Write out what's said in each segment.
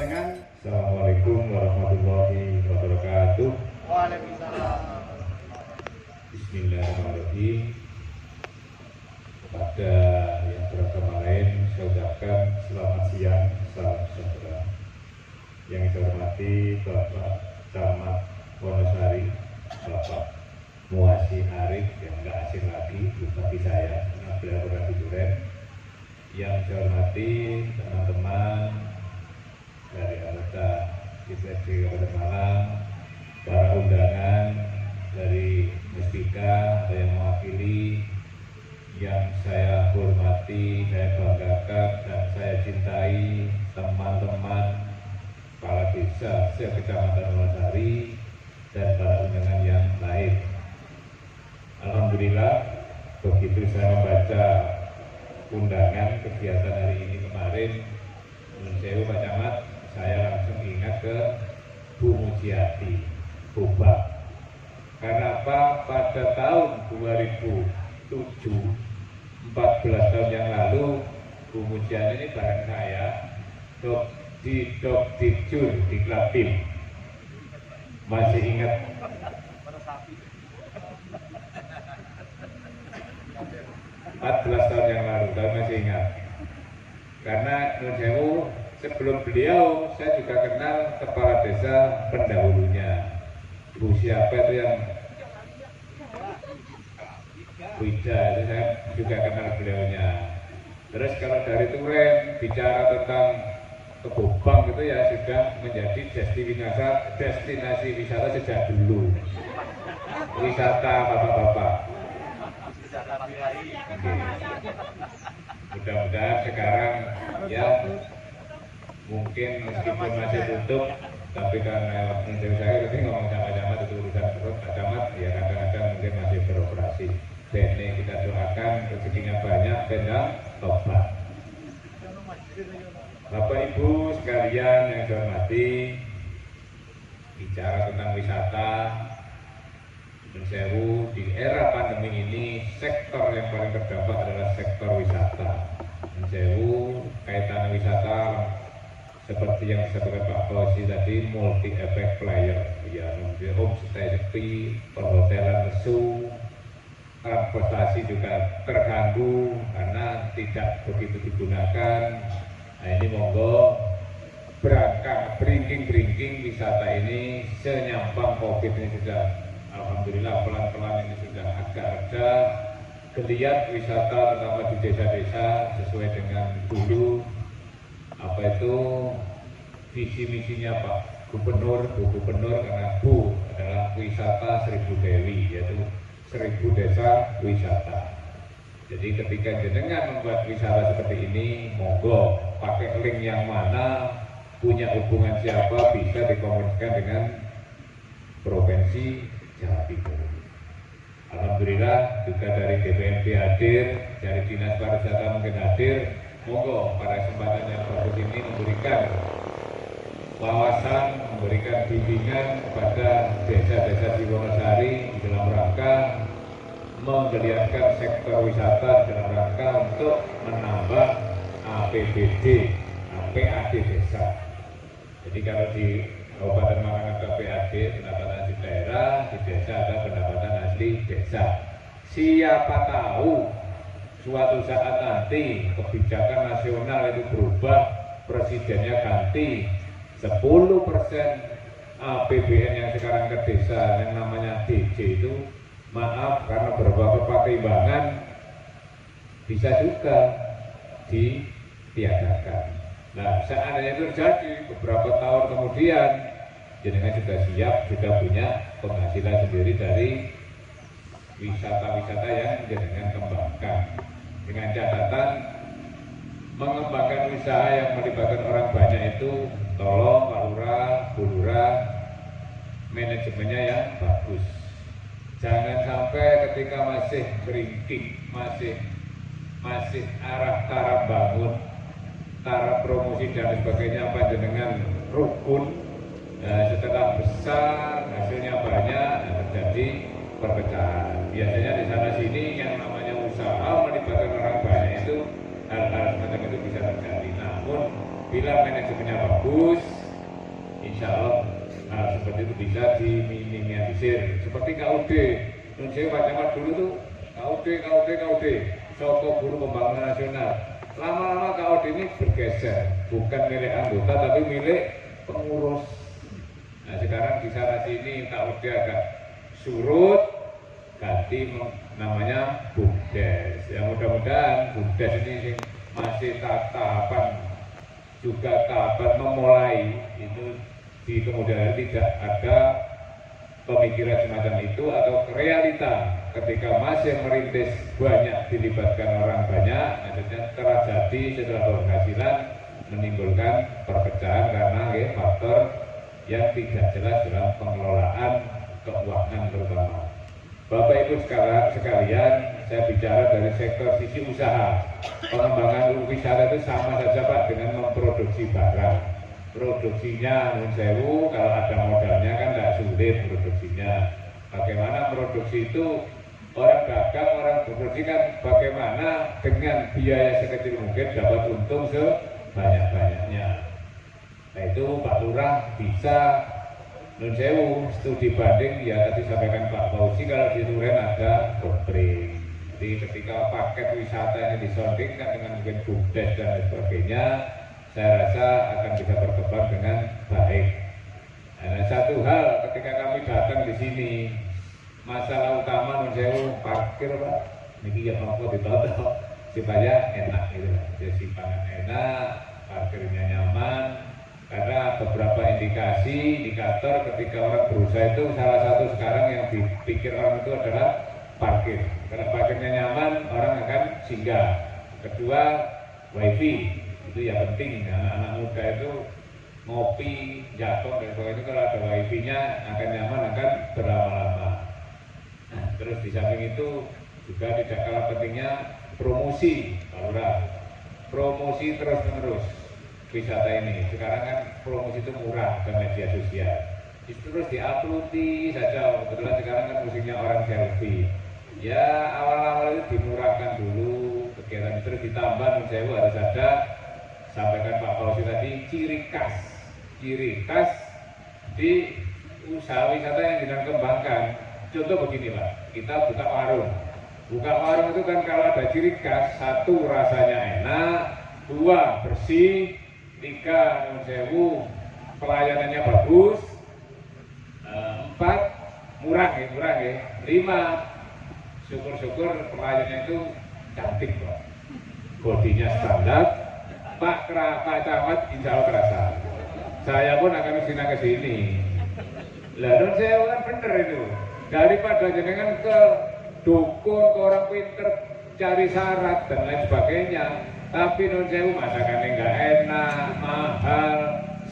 panjenengan. Assalamualaikum warahmatullahi wabarakatuh. Waalaikumsalam. Bismillahirrahmanirrahim. Pada yang beragama lain, saya ucapkan selamat siang, salam sejahtera. Yang saya hormati Bapak Camat Wonosari, Bapak Muasi Arif, yang nggak asing lagi bagi saya, karena beliau pernah di Duren. Yang saya hormati teman-teman dari anggota DPRD Kabupaten Malang, para undangan dari Musbika atau yang mewakili, yang saya hormati, saya banggakan dan saya cintai teman-teman kepala desa se-Kecamatan Wonosari dan para undangan yang lain. Alhamdulillah, begitu saya membaca undangan kegiatan hari ini kemarin, menurut saya Pak Camat, saya langsung ingat ke Bu Mujiati, Bubak. Karena apa? Pada tahun 2007, 14 tahun yang lalu, Bu Mujiati ini bareng saya di Dikjur di Klatim. Masih ingat? 14 tahun yang lalu, tapi masih ingat. Karena menurut saya, sebelum beliau, saya juga kenal kepala desa pendahulunya. Bu siapa itu yang Wida, itu saya juga kenal beliaunya. Terus kalau dari Turen bicara tentang Kebobang itu ya sudah menjadi destinasi wisata sejak dulu. Wisata bapak-bapak. Mudah-mudahan sekarang ya mungkin meskipun masih tutup, tapi karena menurut saya ini ngomong sama Camat itu urusan perut, Camat ya kadang-kadang mungkin masih beroperasi. Bene kita doakan rezekinya banyak, benda tobat. Bapak Ibu sekalian yang saya hormati, bicara tentang wisata, Mensewu di era pandemi ini sektor yang paling terdampak adalah sektor wisata. Mensewu kaitan wisata seperti yang disampaikan Pak Fauzi tadi, multi effect player, ya, homestay sepi, perhotelan lesu, transportasi juga terganggu karena tidak begitu digunakan. Nah ini monggo berangkat berinking wisata ini senyampang COVID ini sudah alhamdulillah pelan-pelan ini sudah agak reda. Geliat wisata terutama di desa-desa sesuai dengan dulu apa itu visi misinya Pak Gubernur, Bu Gubernur, karena Bu adalah wisata 1000 Dewi, yaitu 1000 desa wisata. Jadi ketika jenengan membuat wisata seperti ini, monggo pakai link yang mana, punya hubungan siapa, bisa dikomunikasikan dengan Provinsi Jawa Timur. Alhamdulillah juga dari DPMD hadir, dari Dinas Pariwisata mungkin hadir. Monggo pada kesempatan yang bagus ini memberikan wawasan, memberikan bimbingan kepada desa-desa di Wonosari di dalam rangka menggeliatkan sektor wisata dalam rangka untuk menambah APBD, PAD desa. Jadi kalau di Kabupaten Malang ada PAD, pendapatan asli daerah, di desa ada pendapatan asli desa. Siapa tahu suatu saat nanti kebijakan nasional itu berubah, presidennya ganti, 10% APBN yang sekarang ke desa yang namanya DJ itu, maaf karena beberapa pertimbangan bisa juga ditiadakan. Nah, seandainya itu terjadi beberapa tahun kemudian, jenengan sudah siap, sudah punya penghasilan sendiri dari wisata-wisata yang jenengan kembangkan. Dengan catatan mengembangkan usaha yang melibatkan orang banyak itu, tolong Pak Lurah, Bu Lurah, manajemennya yang bagus. Jangan sampai ketika masih beringking, masih arah taraf bangun, taraf promosi dan sebagainya panjenengan rukun, setelah besar hasilnya banyak, terjadi perpecahan. Biasanya di sana sini yang namanya usaha melibatkan orang banyak itu hal-hal semacam itu bisa terjadi. Namun bila manajemennya bagus, itu bisa diminimalisir. Seperti KUD, nun sewu Pak Camat dulu tuh KUD, Soko Guru Pembangunan Nasional. Lama-lama KUD ini bergeser, bukan milik anggota tapi milik pengurus. Nah sekarang di sana sini KUD agak surut, ganti namanya BUMDes. Ya mudah-mudahan BUMDes ini masih tahapan juga kapan memulai itu di kemudian hari tidak ada pemikiran semacam itu atau realita ketika masih merintis banyak dilibatkan orang banyak, akhirnya terjadi setelah penghasilan menimbulkan perpecahan karena faktor yang tidak jelas dalam pengelolaan keuangan terutama. Bapak Ibu sekalian, saya bicara dari sektor sisi usaha. Pengembangan wisata itu sama saja Pak dengan memproduksi barang. Produksinya nun sewu, kalau ada modalnya kan tidak sulit produksinya. Bagaimana produksi itu orang dagang, orang produksi kan bagaimana dengan biaya sekecil mungkin dapat untung sebanyak-banyaknya. Nah itu Pak Lurah bisa nun sewu studi banding ya tadi sampaikan Pak Fauzi kalau di Duren ada doktrin. Jadi ketika paket wisata ini disondingkan dengan mungkin BUMDes dan lain sebagainya, saya rasa akan bisa berkembang dengan baik. Nah, satu hal ketika kami datang di sini, masalah utama nun sewu parkir Pak. Niki ya mau ditoto supaya enak gitu. Jadi pangan enak, parkirnya nyaman. Karena beberapa indikator ketika orang berusaha itu salah satu sekarang yang dipikir orang itu adalah parkir. Karena parkirnya nyaman, orang akan singgah. Kedua, wifi itu ya penting. Anak-anak muda itu ngopi, jatuh dan sebagainya kalau ada wifi-nya akan nyaman, akan berlama-lama. Nah, terus di samping itu juga tidak kalah pentingnya promosi, Pak Lurah. Promosi terus-menerus wisata ini. Sekarang kan promosi itu murah ke media sosial. Terus diuploadi saja. Kebetulan sekarang kan musimnya orang selfie. Ya awal-awal itu dimurahkan dulu kegiatan itu, terus ditambah nun sewu harus ada, sampaikan Pak Fauzi tadi, ciri khas di usaha wisata yang dikembangkan. Contoh begini Pak, kita buka warung. Buka warung itu kan kalau ada ciri khas, satu rasanya enak, dua bersih, tiga nun sewu pelayanannya bagus, empat murah ya, lima syukur-syukur pelayanannya itu cantik Pak, bodinya standar, Pak Camat insya Allah kerasa. Saya pun akan kesini. Lah nun sewu kan bener itu, daripada jenengan ke dukun, ke orang pinter cari syarat dan lain sebagainya. Tapi nun sewu masakannya nggak enak, mahal,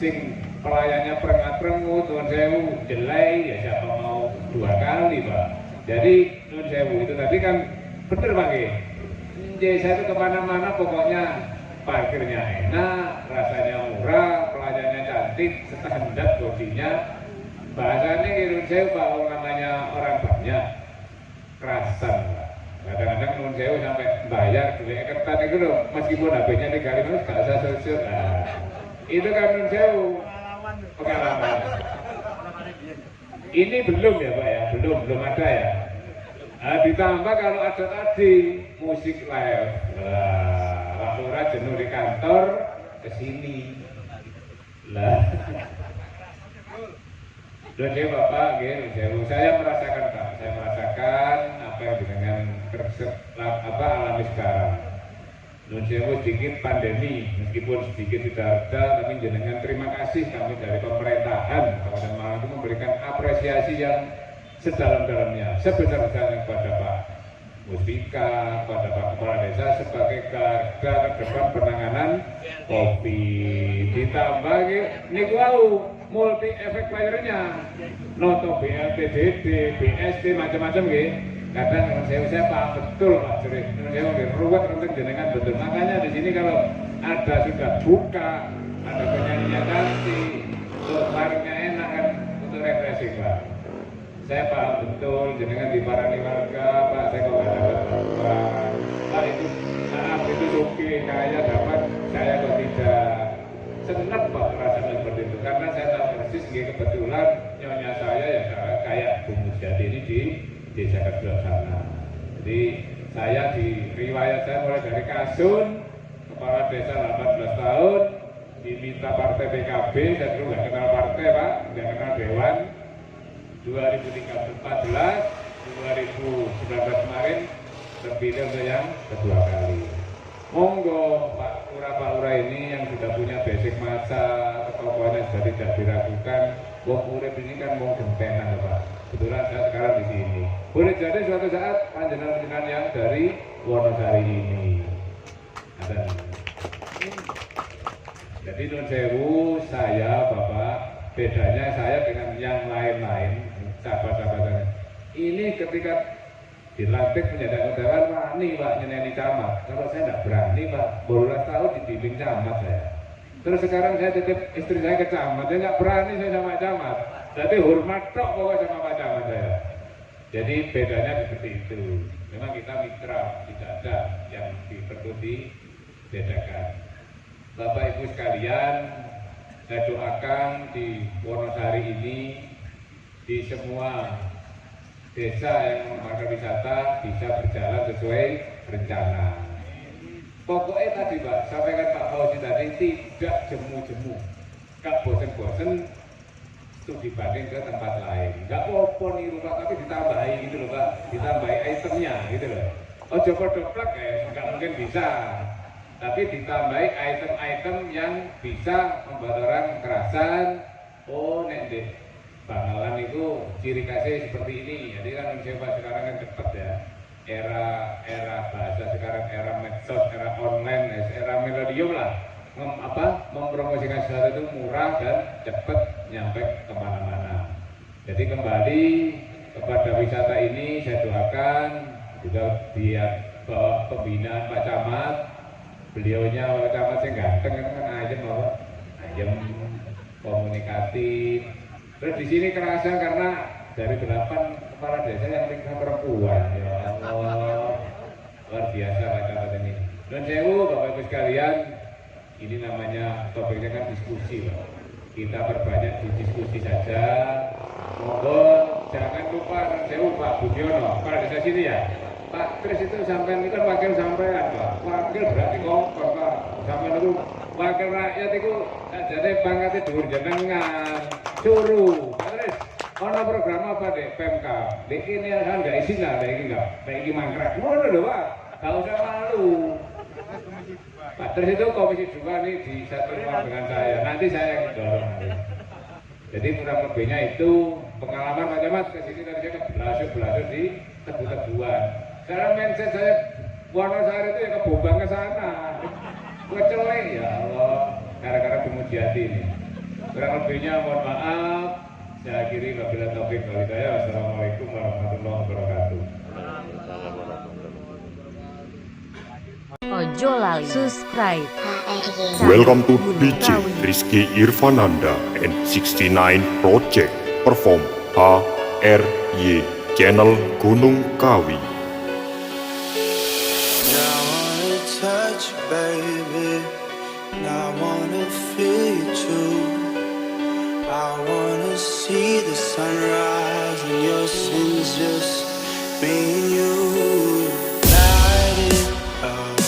sing pelayannya perengat-perengut, nun sewu jelek, ya siapa mau dua kali Pak. Jadi nun sewu itu tadi kan bener Pak saya itu kemana-mana pokoknya parkirnya enak, rasanya murah, pelayannya cantik, standar bodinya. Bahasanya nun sewu Pak, namanya orang banyak, kerasan Pak. Kadang-kadang nun sewu sampai bayar duitnya kertas itu loh, meskipun HP-nya 3.500 gak usah sosial. Nah, itu kan nun sewu pengalaman. Ini belum ya Pak ya, belum ada ya. Nah, ditambah kalau ada tadi musik live, Pak Lurah jenuh di kantor kesini lah. Dan dia Bapak, saya merasakan Pak, apa yang dengan alami sekarang. Nun sewu sedikit pandemi, meskipun sedikit sudah ada, tapi jenengan terima kasih kami dari pemerintahan Kabupaten Malang itu memberikan apresiasi yang sedalam-dalamnya, sebesar-besarnya kepada Pak Musbika, kepada Pak Kepala Desa sebagai garda terdepan penanganan COVID. Ditambah ini multi efek playernya, noto BLTDD, BSD macam-macam gitu. Kadang saya paham betul Pak Suri, saya mau ruwet renting jenengan betul. Makanya di sini kalau ada sudah buka, ada penyanyinya cantik, warungnya enak kan untuk refreshing Pak. Saya paham betul jenengan diparani warga Pak, saya kok nggak dapat apa. Pak itu maaf itu oke, kaya dapat, saya kok tidak. Senang Pak rasanya seperti itu, karena saya tahu persis kebetulan Nyonya di desa kedua sana. Jadi saya di riwayat saya mulai dari Kasun, kepala desa 18 tahun, diminta partai PKB, saya dulu nggak kenal partai Pak, nggak kenal Dewan. 2014, 2019 kemarin terpilih untuk yang kedua kali. Monggo Pak Lurah ini yang sudah punya basic masa, ketokohannya sudah tidak diragukan. Wong urip ini kan mau gentenan Pak. Kebetulan saya sekarang di sini. Boleh jadi suatu saat panjenengan yang dari Wonosari ini. Ada. Jadi Nun Sewu, saya Bapak, bedanya saya dengan yang lain-lain, sahabat-sahabat saya. Ini ketika dilantik menjadi anggota dewan, wani Pak nyeneni camat. Kalau saya tidak berani Pak, berulang tahun dibimbing camat saya. Terus sekarang saya titip istri saya ke camat, saya nggak berani saya sama camat. Jadi hormat tok pokoknya sama Pak Camat saya. Jadi bedanya seperti itu. Memang kita mitra, tidak ada yang perlu dibedakan. Bapak Ibu sekalian, saya doakan di Wonosari ini, di semua desa yang mengembangkan wisata bisa berjalan sesuai rencana. Pokoknya tadi Pak, sampaikan Pak Fauzi tadi, tidak jemu-jemu, gak bosen-bosen itu dibanding ke tempat lain. Gak apa-apa nih Pak, tapi ditambahi gitu loh Pak, ditambahi itemnya gitu loh. Oh coba doplak ya, nggak mungkin bisa. Tapi ditambahi item-item yang bisa membuat orang kerasan. Oh nek deh, Bangalan itu ciri khasnya seperti ini. Jadi kan Pak sekarang kan cepat ya. Era bahasa sekarang, era medsos, era online, era milenium lah. Mempromosikan sesuatu itu murah dan cepat nyampe kemana-mana. Jadi kembali kepada wisata ini saya doakan juga dia bawa pembinaan Pak Camat. Beliaunya Pak Camat yang ganteng kan ayam Pak, ayam komunikatif. Terus di sini kerasan karena dari 8 kepala desa yang 5 perempuan. Ya Allah, luar biasa Pak Camat ini. Nun sewu Bapak Ibu sekalian, ini namanya topiknya kan diskusi Pak. Kita perbanyak di diskusi saja. Monggo jangan lupa Nun sewu Pak Budiono, kepala desa sini ya. Pak Kris itu sampai ini kan wakil sampean Pak. Wakil berarti kompor Pak. Sampai itu wakil rakyat itu jadi pangkatnya dhuwur jenengan. Suruh. Pak Kris, ono program apa deh PMK? Dek ini kan nggak izin lah, dek ini nggak, dek ini mangkrak. Ngono lho Pak. Gak usah malu. Pak Kris itu komisi 2 nih di satu rumah dengan saya. Nanti saya yang dorong. Jadi kurang lebihnya itu pengalaman Pak Camat ke sini tadi saya kebelasur di tebu-tebuan. Sekarang mindset saya Wonosari itu ya kebobang ke sana. Kecelek ya Allah, gara-gara Bumujati ini. Kurang lebihnya mohon maaf. Saya akhiri wabillahi taufiq wal hidayah. Wassalamualaikum warahmatullahi wabarakatuh. Ojo lali subscribe. Welcome to DJ Rizky Irfananda and 69 Project perform HRY Channel Gunung Kawi. I wanna touch you, baby, and I wanna feel you too. I wanna see the sunrise and your sins, just me and you. Light it up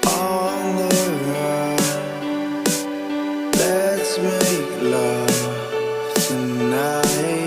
on the run. Let's make love tonight.